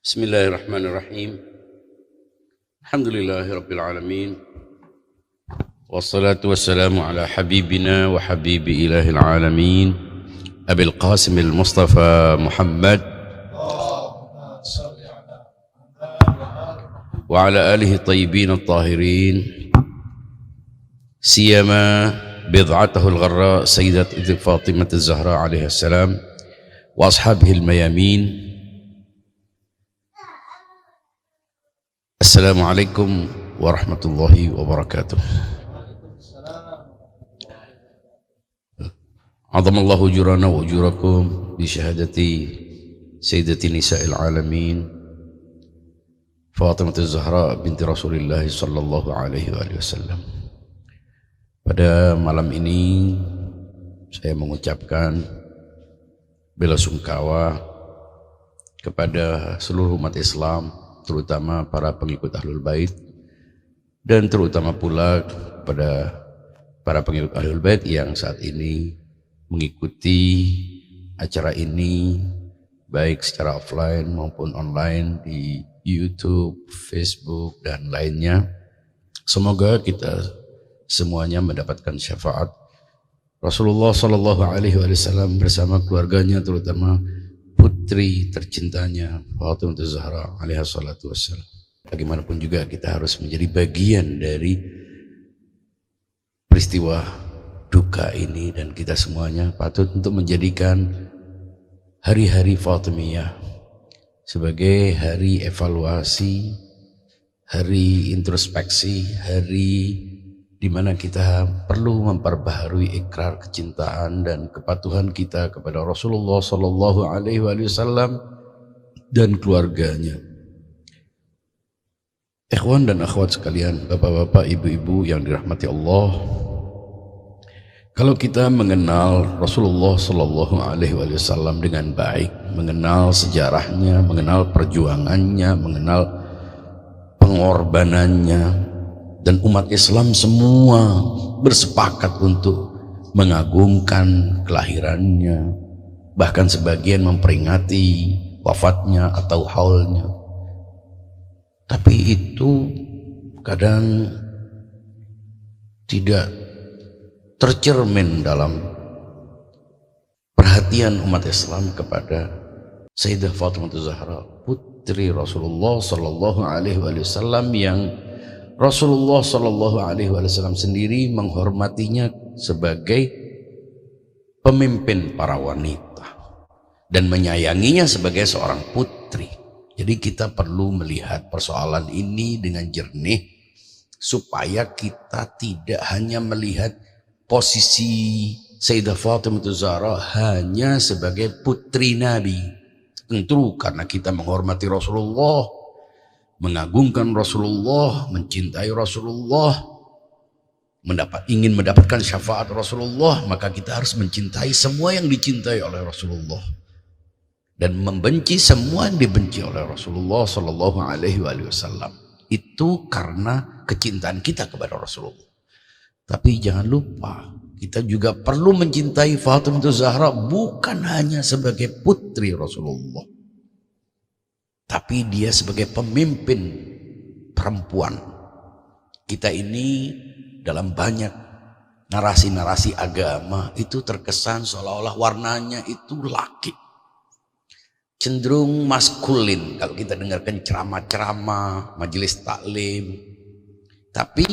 Bismillahirrahmanirrahim. Alhamdulillahi rabbil alamin. Wassalatu wassalamu ala habibina wa habibi ilahil alamin Abil Qasim al-Mustafa Muhammad wa ala alihi tayyibin at-tahirin siyama bid'atahu al-gharra sayyidat Fatimah az-Zahra alaiha salam wa ashabihi al-mayamin. Assalamualaikum warahmatullahi wabarakatuh. Azamallahu ujurana wa ujurakum bi syahadati sayyidati nisa'il alamin Fatimah az-Zahra binti Rasulillah sallallahu alaihi wasallam. Pada malam ini saya mengucapkan bela sungkawa kepada seluruh umat Islam, terutama para pengikut Ahlul Bait, dan terutama pula pada para pengikut Ahlul Bait yang saat ini mengikuti acara ini baik secara offline maupun online di YouTube, Facebook, dan lainnya. Semoga kita semuanya mendapatkan syafaat Rasulullah Sallallahu Alaihi Wasallam bersama keluarganya, terutama putri tercintanya Fatimah az-Zahra alaiha salatu wassalam. Bagaimanapun juga kita harus menjadi bagian dari peristiwa duka ini, dan kita semuanya patut untuk menjadikan hari-hari Fatimiyah sebagai hari evaluasi, hari introspeksi, hari di mana kita perlu memperbaharui ikrar kecintaan dan kepatuhan kita kepada Rasulullah Sallallahu Alaihi Wasallam dan keluarganya. Ikhwan dan akhwat sekalian, bapak-bapak, ibu-ibu yang dirahmati Allah, kalau kita mengenal Rasulullah Sallallahu Alaihi Wasallam dengan baik, mengenal sejarahnya, mengenal perjuangannya, mengenal pengorbanannya, dan umat Islam semua bersepakat untuk mengagungkan kelahirannya, bahkan sebagian memperingati wafatnya atau haulnya. Tapi itu kadang tidak tercermin dalam perhatian umat Islam kepada Sayyidah Fatimah az-Zahra, putri Rasulullah Sallallahu Alaihi Wasallam, yang Rasulullah Sallallahu Alaihi Wasallam sendiri menghormatinya sebagai pemimpin para wanita dan menyayanginya sebagai seorang putri. Jadi kita perlu melihat persoalan ini dengan jernih supaya kita tidak hanya melihat posisi Sayyidah Fatimah az-Zahra hanya sebagai putri Nabi. Tentu karena kita menghormati Rasulullah, mengagungkan Rasulullah, mencintai Rasulullah, ingin mendapatkan syafaat Rasulullah, maka kita harus mencintai semua yang dicintai oleh Rasulullah dan membenci semua yang dibenci oleh Rasulullah Sallallahu Alaihi Wasallam. Itu karena kecintaan kita kepada Rasulullah. Tapi jangan lupa, kita juga perlu mencintai Fatimah az-Zahra bukan hanya sebagai putri Rasulullah, tapi dia sebagai pemimpin perempuan. Kita ini dalam banyak narasi-narasi agama itu terkesan seolah-olah warnanya itu laki, cenderung maskulin kalau kita dengarkan ceramah-ceramah, majelis taklim. Tapi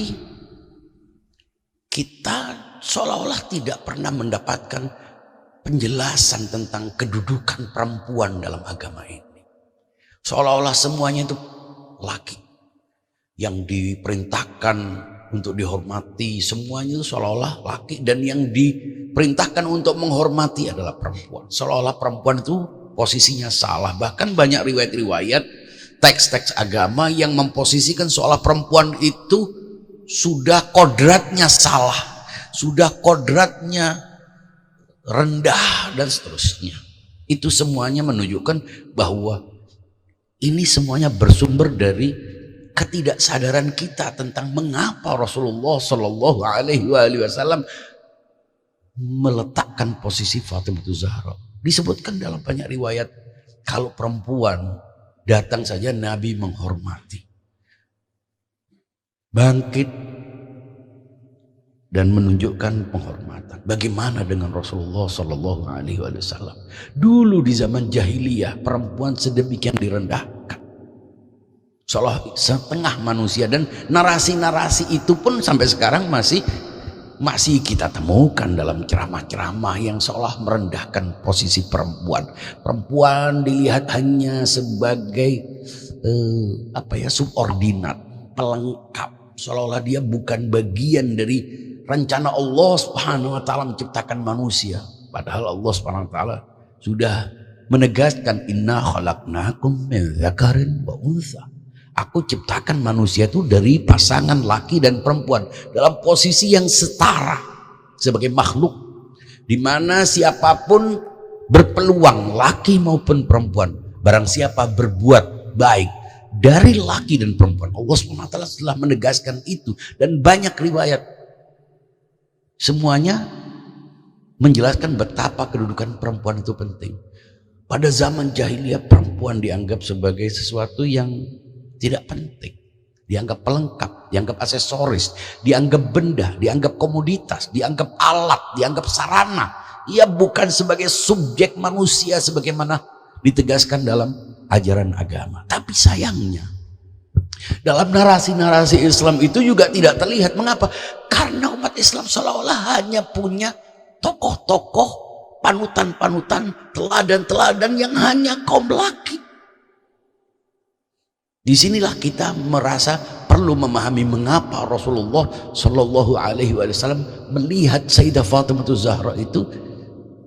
kita seolah-olah tidak pernah mendapatkan penjelasan tentang kedudukan perempuan dalam agama ini. Seolah-olah semuanya itu laki yang diperintahkan untuk dihormati, semuanya itu seolah-olah laki, dan yang diperintahkan untuk menghormati adalah perempuan. Seolah-olah perempuan itu posisinya salah. Bahkan banyak riwayat-riwayat teks-teks agama yang memposisikan seolah perempuan itu sudah kodratnya salah, sudah kodratnya rendah, dan seterusnya. Itu semuanya menunjukkan bahwa ini semuanya bersumber dari ketidaksadaran kita tentang mengapa Rasulullah Sallallahu Alaihi Wasallam meletakkan posisi Fatimah az-Zahra. Disebutkan dalam banyak riwayat kalau perempuan Datang saja Nabi menghormati. Bangkit dan menunjukkan penghormatan. Bagaimana dengan Rasulullah Shallallahu Alaihi Wasallam? Dulu di zaman jahiliyah perempuan sedemikian direndahkan, seolah setengah manusia, dan narasi-narasi itu pun sampai sekarang masih kita temukan dalam ceramah-ceramah yang seolah merendahkan posisi perempuan. Perempuan dilihat hanya sebagai subordinat, pelengkap. Seolah-olah dia bukan bagian dari rencana Allah Subhanahu wa taala menciptakan manusia. Padahal Allah Subhanahu wa taala sudah menegaskan, inna khalaqnakum min dzakarin wa untha. Aku ciptakan manusia itu dari pasangan laki dan perempuan dalam posisi yang setara sebagai makhluk, di mana siapapun berpeluang, laki maupun perempuan, barang siapa berbuat baik dari laki dan perempuan, Allah SWT telah menegaskan itu. Dan banyak riwayat, semuanya menjelaskan betapa kedudukan perempuan itu penting. Pada zaman jahiliyah perempuan dianggap sebagai sesuatu yang tidak penting, dianggap pelengkap, dianggap aksesoris, dianggap benda, dianggap komoditas, dianggap alat, dianggap sarana. Ia bukan sebagai subjek manusia sebagaimana ditegaskan dalam ajaran agama. Tapi sayangnya dalam narasi-narasi Islam itu juga tidak terlihat. Mengapa? Karena umat Islam seolah-olah hanya punya tokoh-tokoh, panutan-panutan, teladan-teladan yang hanya kaum laki. Disinilah kita merasa perlu memahami mengapa Rasulullah Shallallahu Alaihi Wasallam melihat Sayyidah Fatimah Zahra itu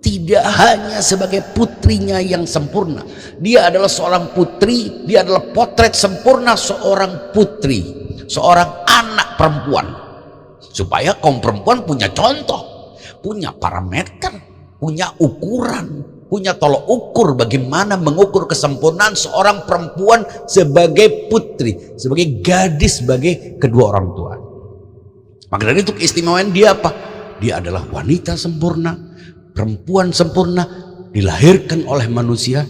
tidak hanya sebagai putrinya yang sempurna. Dia adalah seorang putri, dia adalah potret sempurna seorang putri, seorang anak perempuan. Supaya kaum perempuan punya contoh, punya parameter, punya ukuran, punya tolok ukur bagaimana mengukur kesempurnaan seorang perempuan sebagai putri, sebagai gadis, sebagai kedua orang tua. Maka dari itu keistimewaan dia apa? Dia adalah wanita sempurna, perempuan sempurna, dilahirkan oleh manusia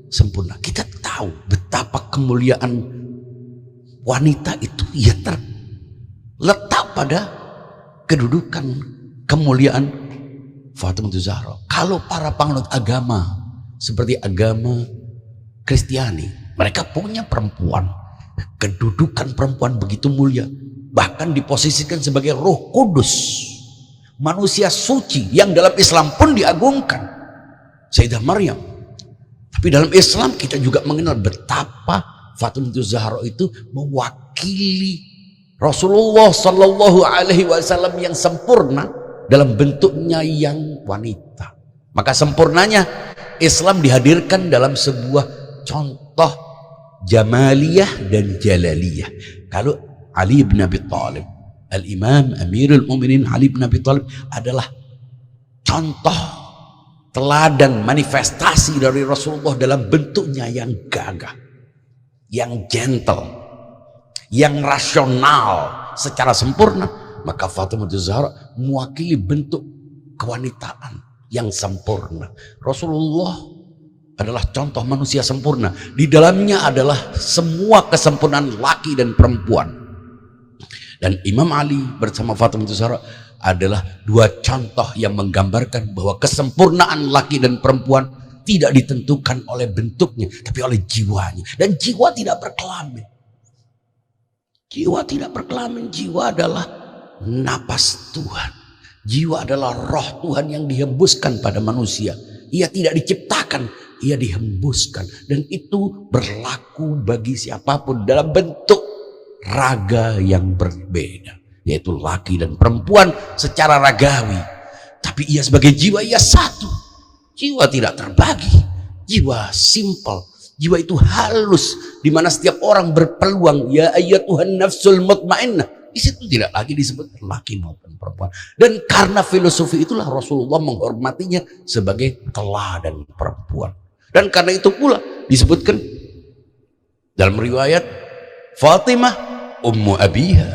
sempurna. Kita tahu betapa kemuliaan wanita itu ya terletak pada kedudukan kemuliaan Fatimah Zahra. Kalau para panganut agama seperti agama Kristiani, mereka punya perempuan, kedudukan perempuan begitu mulia, bahkan diposisikan sebagai Roh Kudus, manusia suci yang dalam Islam pun diagungkan, Sayyidah Maryam. Tapi dalam Islam kita juga mengenal betapa Fatimah Zahra itu mewakili Rasulullah Sallallahu Alaihi Wasallam yang sempurna dalam bentuknya yang wanita. Maka sempurnanya Islam dihadirkan dalam sebuah contoh jamaliyah dan jalaliyah. Kalau Ali bin Abi Thalib, Al-Imam Amirul Mukminin Ali bin Abi Thalib adalah contoh teladan manifestasi dari Rasulullah dalam bentuknya yang gagah, yang gentle, yang rasional secara sempurna. Maka Fatimah Zahra mewakili bentuk kewanitaan yang sempurna. Rasulullah adalah contoh manusia sempurna. Di dalamnya adalah semua kesempurnaan laki dan perempuan. Dan Imam Ali bersama Fatimah Zahra adalah dua contoh yang menggambarkan bahwa kesempurnaan laki dan perempuan tidak ditentukan oleh bentuknya, tapi oleh jiwanya. Dan jiwa tidak berkelamin. Jiwa tidak berkelamin. Jiwa adalah napas Tuhan. Jiwa adalah roh Tuhan yang dihembuskan pada manusia. Ia tidak diciptakan, ia dihembuskan. Dan itu berlaku bagi siapapun dalam bentuk raga yang berbeda, yaitu laki dan perempuan secara ragawi. Tapi ia sebagai jiwa, ia satu. Jiwa tidak terbagi. Jiwa simple. Jiwa itu halus, di mana setiap orang berpeluang. Ya ayyatuhan nafsul mutmainnah. Di situ tidak lagi disebut laki maupun perempuan. Dan karena filosofi itulah Rasulullah menghormatinya sebagai teladan perempuan. Dan karena itu pula disebutkan dalam riwayat Fatimah ummu abiha.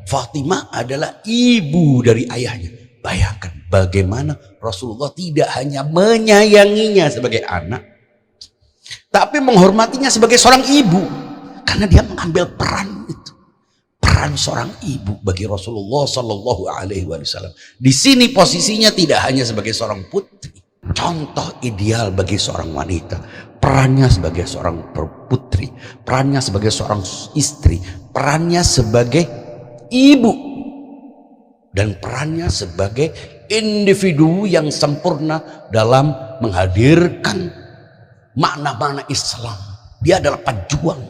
Fatimah adalah ibu dari ayahnya. Bayangkan bagaimana Rasulullah tidak hanya menyayanginya sebagai anak, tapi menghormatinya sebagai seorang ibu, karena dia mengambil peran itu, peran seorang ibu bagi Rasulullah Shallallahu Alaihi Wasallam. Di sini posisinya tidak hanya sebagai seorang putri, contoh ideal bagi seorang wanita, perannya sebagai seorang putri, perannya sebagai seorang istri, perannya sebagai ibu, dan perannya sebagai individu yang sempurna dalam menghadirkan makna-makna Islam. Dia adalah pejuang,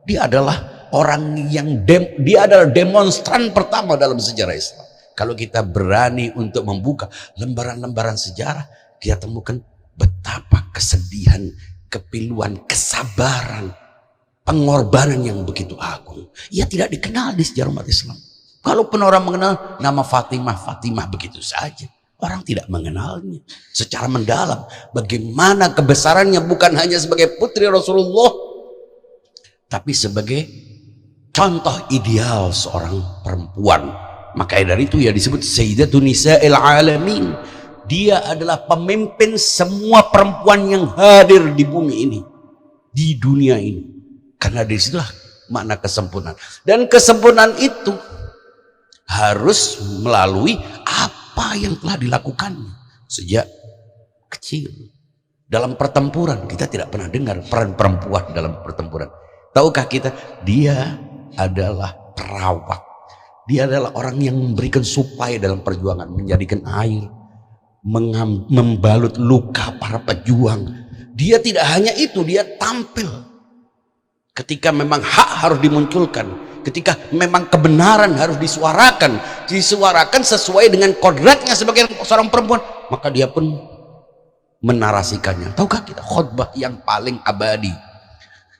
dia adalah orang yang dia adalah demonstran pertama dalam sejarah Islam. Kalau kita berani untuk membuka lembaran-lembaran sejarah, kita temukan betapa kesedihan, kepiluan, kesabaran, pengorbanan yang begitu agung. Ia tidak dikenal di sejarah umat Islam. Kalaupun orang mengenal nama Fatimah begitu saja. Orang tidak mengenalnya secara mendalam. Bagaimana kebesarannya bukan hanya sebagai putri Rasulullah, tapi sebagai contoh ideal seorang perempuan. Maka dari itu ya disebut Sayyidatun Nisa'il Alamin. Dia adalah pemimpin semua perempuan yang hadir di bumi ini, di dunia ini. Karena disitulah makna kesempurnaan. Dan kesempurnaan itu harus melalui apa yang telah dilakukan sejak kecil. Dalam pertempuran kita tidak pernah dengar peran perempuan dalam pertempuran. Tahukah kita, dia adalah perawat, dia adalah orang yang memberikan suplai dalam perjuangan, menjadikan air, membalut luka para pejuang. Dia tidak hanya itu, dia tampil ketika memang hak harus dimunculkan, ketika memang kebenaran harus disuarakan sesuai dengan kodratnya sebagai seorang perempuan, maka dia pun menarasikannya. Tahukah kita, khutbah yang paling abadi,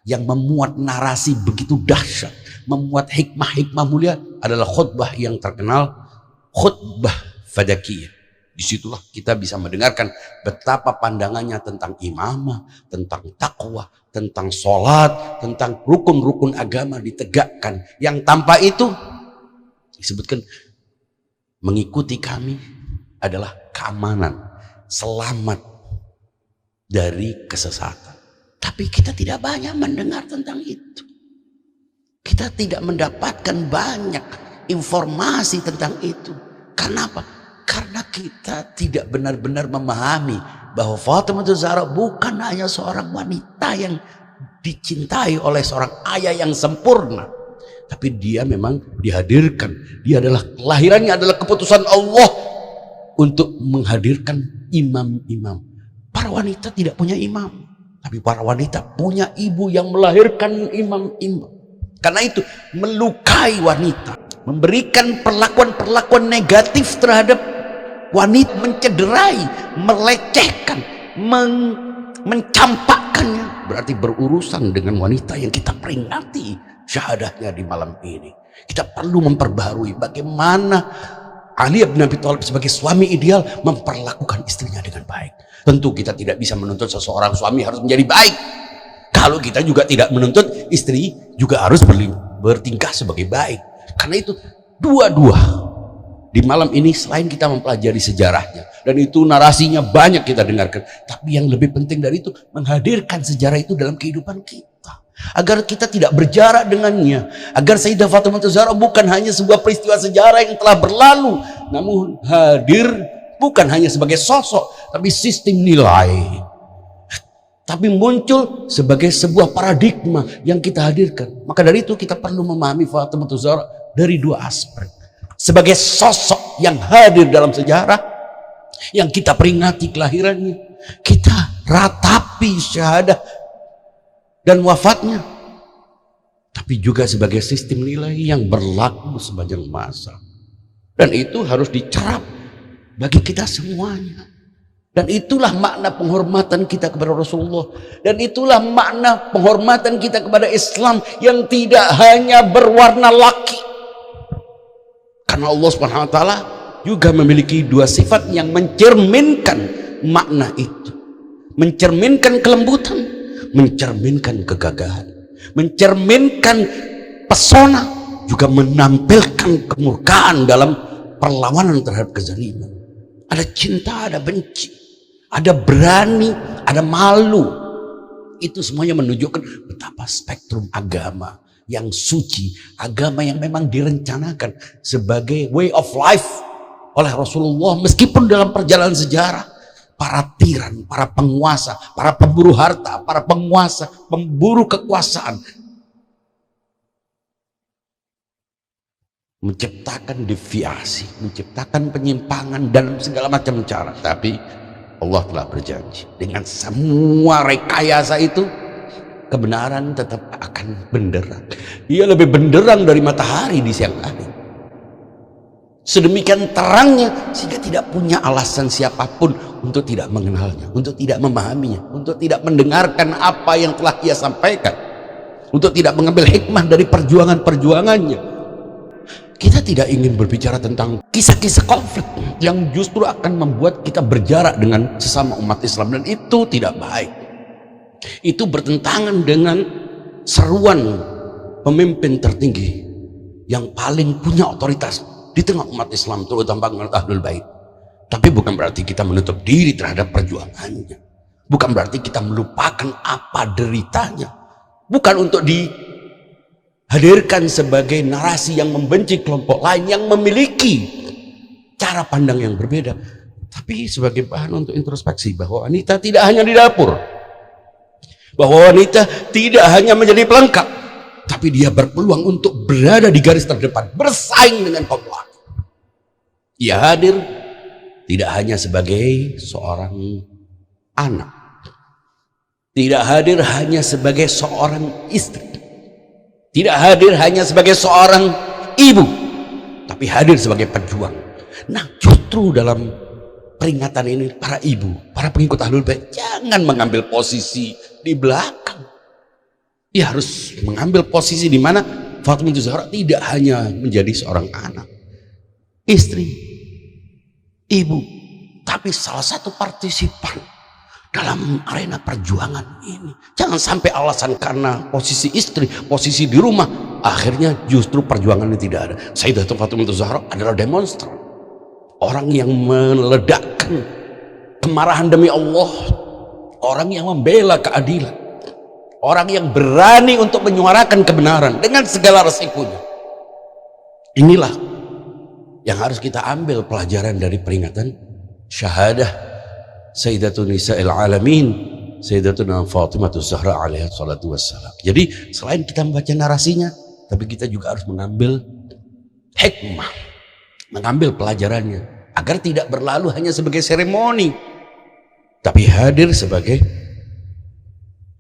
yang memuat narasi begitu dahsyat, memuat hikmah-hikmah mulia adalah khutbah yang terkenal, khutbah Fadakiyah. Disitulah kita bisa mendengarkan betapa pandangannya tentang imamah, tentang takwa, tentang sholat, tentang rukun-rukun agama ditegakkan. Yang tanpa itu disebutkan mengikuti kami adalah keamanan, selamat dari kesesatan. Tapi kita tidak banyak mendengar tentang itu. Kita tidak mendapatkan banyak informasi tentang itu. Kenapa? Karena kita tidak benar-benar memahami bahwa Fatimah Zahra bukan hanya seorang wanita yang dicintai oleh seorang ayah yang sempurna, tapi dia memang dihadirkan. Dia adalah, kelahirannya adalah keputusan Allah untuk menghadirkan imam-imam. Para wanita tidak punya imam, tapi para wanita punya ibu yang melahirkan imam-imam. Karena itu melukai wanita, memberikan perlakuan-perlakuan negatif terhadap wanita, mencederai, melecehkan, mencampakkannya, berarti berurusan dengan wanita yang kita peringati syahadahnya di malam ini. Kita perlu memperbaharui bagaimana Ali bin Abi Thalib sebagai suami ideal memperlakukan istrinya dengan baik. Tentu kita tidak bisa menuntut seseorang suami harus menjadi baik, kalau kita juga tidak menuntut istri juga harus bertingkah sebagai baik. Karena itu dua-dua di malam ini, selain kita mempelajari sejarahnya, dan itu narasinya banyak kita dengarkan, tapi yang lebih penting dari itu, menghadirkan sejarah itu dalam kehidupan kita, agar kita tidak berjarak dengannya, agar Sayyidah Fatimah Zahra bukan hanya sebuah peristiwa sejarah yang telah berlalu, namun hadir bukan hanya sebagai sosok, tapi sistem nilai, tapi muncul sebagai sebuah paradigma yang kita hadirkan. Maka dari itu kita perlu memahami Fatimah Zahra dari dua aspek. Sebagai sosok yang hadir dalam sejarah, yang kita peringati kelahirannya, kita ratapi syahadah dan wafatnya, tapi juga sebagai sistem nilai yang berlaku sepanjang masa. Dan itu harus dicerap bagi kita semuanya. Dan itulah makna penghormatan kita kepada Rasulullah, dan itulah makna penghormatan kita kepada Islam yang tidak hanya berwarna laki. Karena Allah Subhanahu wa taala juga memiliki dua sifat yang mencerminkan makna itu. Mencerminkan kelembutan, mencerminkan kegagahan, mencerminkan pesona, juga menampilkan kemurkaan dalam perlawanan terhadap kezaliman. Ada cinta, ada benci, ada berani, ada malu, Itu semuanya menunjukkan betapa spektrum agama yang suci, agama yang memang direncanakan sebagai way of life oleh Rasulullah. Meskipun dalam perjalanan sejarah, para tiran, para penguasa, para pemburu harta, para penguasa, pemburu kekuasaan menciptakan deviasi, menciptakan penyimpangan dalam segala macam cara. Tapi Allah telah berjanji dengan semua rekayasa itu, kebenaran tetap akan benderang. Ia lebih benderang dari matahari di siang hari. Sedemikian terangnya sehingga tidak punya alasan siapapun untuk tidak mengenalnya, untuk tidak memahaminya, untuk tidak mendengarkan apa yang telah ia sampaikan, untuk tidak mengambil hikmah dari perjuangan-perjuangannya. Kita tidak ingin berbicara tentang kisah-kisah konflik yang justru akan membuat kita berjarak dengan sesama umat Islam, dan itu tidak baik. Itu bertentangan dengan seruan pemimpin tertinggi yang paling punya otoritas di tengah umat Islam, terutama Ahlul Bait. Tapi bukan berarti kita menutup diri terhadap perjuangannya, bukan berarti kita melupakan apa deritanya, bukan untuk dihadirkan sebagai narasi yang membenci kelompok lain yang memiliki cara pandang yang berbeda, tapi sebagai bahan untuk introspeksi bahwa wanita tidak hanya di dapur, bahwa wanita tidak hanya menjadi pelengkap, tapi dia berpeluang untuk berada di garis terdepan, bersaing dengan kaum laki. Ia hadir tidak hanya sebagai seorang anak, tidak hadir hanya sebagai seorang istri, tidak hadir hanya sebagai seorang ibu, tapi hadir sebagai pejuang. Nah, justru dalam peringatan ini, para ibu, para pengikut Ahlul Bait jangan mengambil posisi di belakang. Ia harus mengambil posisi di mana Fatimah Zahra tidak hanya menjadi seorang anak, istri, ibu, tapi salah satu partisipan dalam arena perjuangan ini. Jangan sampai alasan karena posisi istri, posisi di rumah, akhirnya justru perjuangan ini tidak ada. Sayyidatul Fatimah Zahra adalah demonstran, orang yang meledakkan kemarahan demi Allah, orang yang membela keadilan, orang yang berani untuk menyuarakan kebenaran dengan segala resikonya. Inilah yang harus kita ambil pelajaran dari peringatan syahadah Sayyidatun Nisa'il Alamin, Sayyidatuna Fatimah Zahra alaiha salatu wassalam. Jadi selain kita membaca narasinya, tapi kita juga harus mengambil hikmah, mengambil pelajarannya, agar tidak berlalu hanya sebagai seremoni, tapi hadir sebagai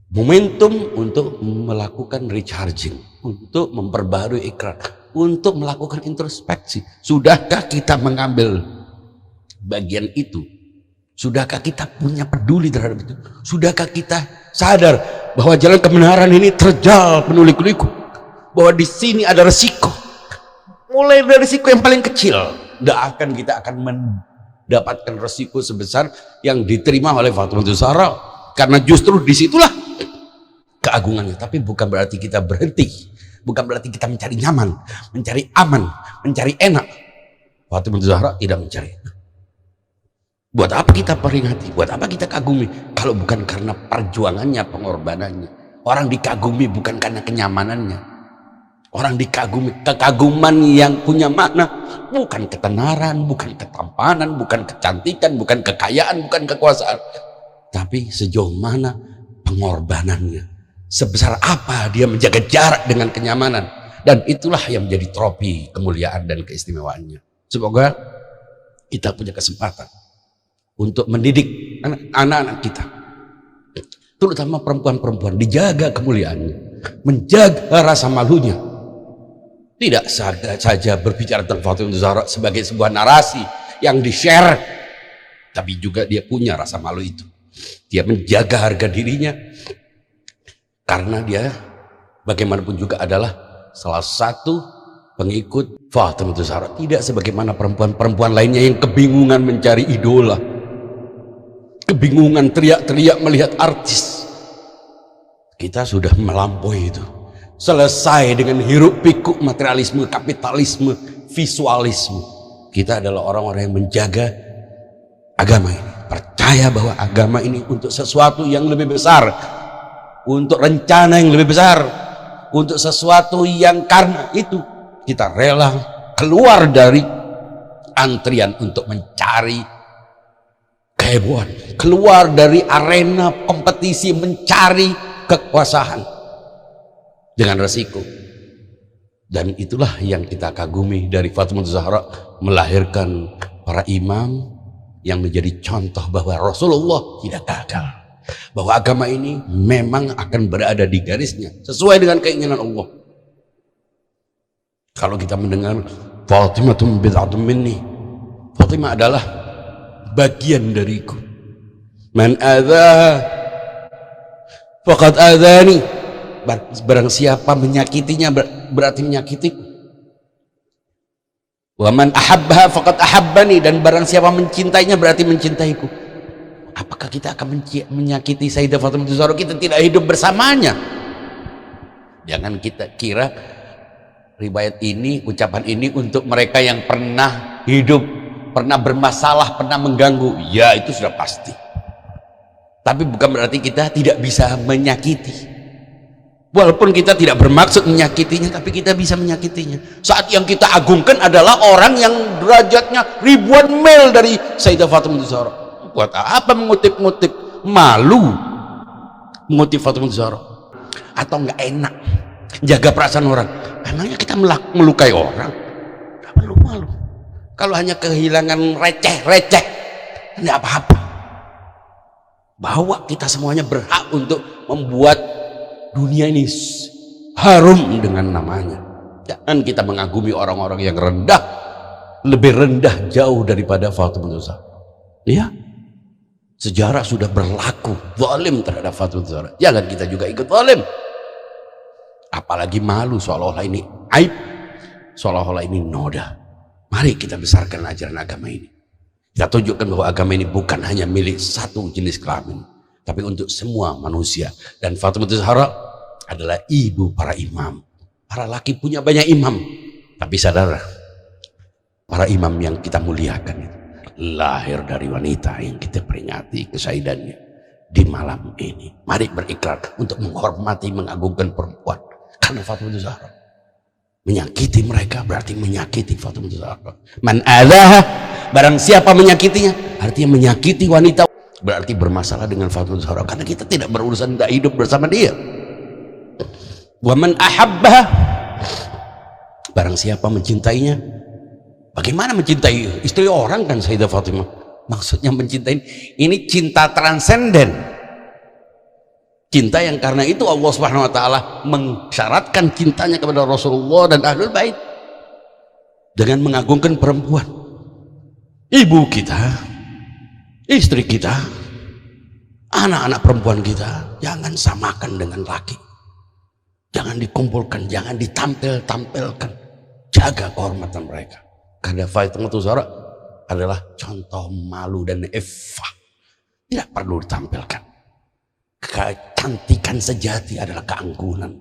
momentum untuk melakukan recharging, untuk memperbarui ikrar, untuk melakukan introspeksi. Sudahkah kita mengambil bagian itu? Sudahkah kita punya peduli terhadap itu? Sudahkah kita sadar bahwa jalan kebenaran ini terjal penuh liku-liku, bahwa di sini ada resiko, mulai dari resiko yang paling kecil. Tidak akan kita akan mendapatkan resiko sebesar yang diterima oleh Fatimah Zahra, karena justru disitulah keagungannya. Tapi bukan berarti kita berhenti, bukan berarti kita mencari nyaman, mencari aman, mencari enak. Fatimah Zahra tidak mencari. Buat apa kita peringati, buat apa kita kagumi, kalau bukan karena perjuangannya, pengorbanannya. Orang dikagumi bukan karena kenyamanannya, orang dikagumi, kekaguman yang punya makna, bukan ketenaran, bukan ketampanan, bukan kecantikan, bukan kekayaan, bukan kekuasaan, tapi sejauh mana pengorbanannya, sebesar apa dia menjaga jarak dengan kenyamanan. Dan itulah yang menjadi trofi kemuliaan dan keistimewaannya. Semoga kita punya kesempatan untuk mendidik anak-anak kita, terutama perempuan-perempuan, dijaga kemuliaannya, menjaga rasa malunya. Tidak saja berbicara tentang Fatimah Zahra sebagai sebuah narasi yang di-share, tapi juga dia punya rasa malu itu. Dia menjaga harga dirinya, karena dia bagaimanapun juga adalah salah satu pengikut Fatimah Zahra. Tidak sebagaimana perempuan-perempuan lainnya yang kebingungan mencari idola, kebingungan teriak-teriak melihat artis. Kita sudah melampaui itu, selesai dengan hiruk pikuk materialisme, kapitalisme, visualisme. Kita adalah orang-orang yang menjaga agama ini, percaya bahwa agama ini untuk sesuatu yang lebih besar untuk rencana yang lebih besar, untuk sesuatu yang karena itu kita rela keluar dari antrian untuk mencari kehebohan, keluar dari arena kompetisi mencari kekuasaan dengan resiko. Dan itulah yang kita kagumi dari Fatimah Zahra, melahirkan para imam yang menjadi contoh bahwa Rasulullah tidak gagal, bahwa agama ini memang akan berada di garisnya sesuai dengan keinginan Allah. Kalau kita mendengar Fatimatun bid'atun minni, Fatimah adalah bagian dariku, man adza faqad adzani, barang siapa menyakitinya berarti menyakitiku. Wa man ahabbaha faqad ahabbani, dan barang siapa mencintainya berarti mencintaiku. Apakah kita akan menyakiti Sayyidah Fatimah Zahra? Kita tidak hidup bersamanya. Jangan kita kira riwayat ini, ucapan ini untuk mereka yang pernah hidup, pernah bermasalah, pernah mengganggu. Ya, itu sudah pasti. Tapi bukan berarti kita tidak bisa menyakiti. Walaupun kita tidak bermaksud menyakitinya, tapi kita bisa menyakitinya. Saat yang kita agungkan adalah orang yang derajatnya ribuan mil dari Sayyidah Fatimah Zahra. Buat apa mengutip-ngutip? Malu mengutip Fatimah Zahra, atau nggak enak jaga perasaan orang? Emangnya kita melukai orang? Nggak perlu malu. Kalau hanya kehilangan receh-receh, tidak apa-apa. Bahwa kita semuanya berhak untuk membuat dunia ini harum dengan namanya. Jangan kita mengagumi orang-orang yang rendah, lebih rendah jauh daripada Fatimah Zahra. Ya, sejarah sudah berlaku zalim terhadap Fatimah Zahra. Jangan kita juga ikut zalim. Apalagi malu, seolah-olah ini aib, seolah-olah ini noda. Mari kita besarkan ajaran agama ini. Kita tunjukkan bahwa agama ini bukan hanya milik satu jenis kelamin, tapi untuk semua manusia. Dan Fatimah Zahra adalah ibu para imam. Para laki punya banyak imam, tapi sadar, para imam yang kita muliakan itu lahir dari wanita yang kita peringati kesahidannya di malam ini. Mari berikrar untuk menghormati, mengagungkan perempuan, karena Fatimah Zahra. Menyakiti mereka berarti menyakiti Fatimah Zahra. Man adzah, barang siapa menyakitinya, artinya menyakiti wanita, berarti bermasalah dengan Fatimah Zahra, karena kita tidak berurusan, tidak hidup bersama dia. Wa man ahabba, barang siapa mencintainya. Bagaimana mencintai istri orang kan Sayyidah Fatimah? Maksudnya mencintai ini cinta transenden, cinta yang karena itu Allah Subhanahu wa taala mensyaratkan cintanya kepada Rasulullah dan Ahlul Bait dengan mengagungkan perempuan, ibu kita, istri kita, anak-anak perempuan kita. Jangan samakan dengan laki. Jangan dikumpulkan, jangan ditampilkan. Jaga kehormatan mereka. Karena Fatimah Zahra adalah contoh malu dan effah. Tidak perlu ditampilkan. Kecantikan sejati adalah keangkuhan.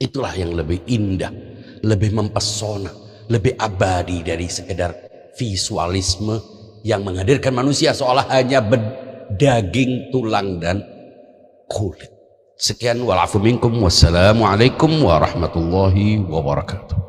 Itulah yang lebih indah, lebih mempesona, lebih abadi dari sekedar visualisme yang menghadirkan manusia seolah hanya berdaging, tulang, dan kulit. Sekian, walafu minkum, wassalamualaikum warahmatullahi wabarakatuh.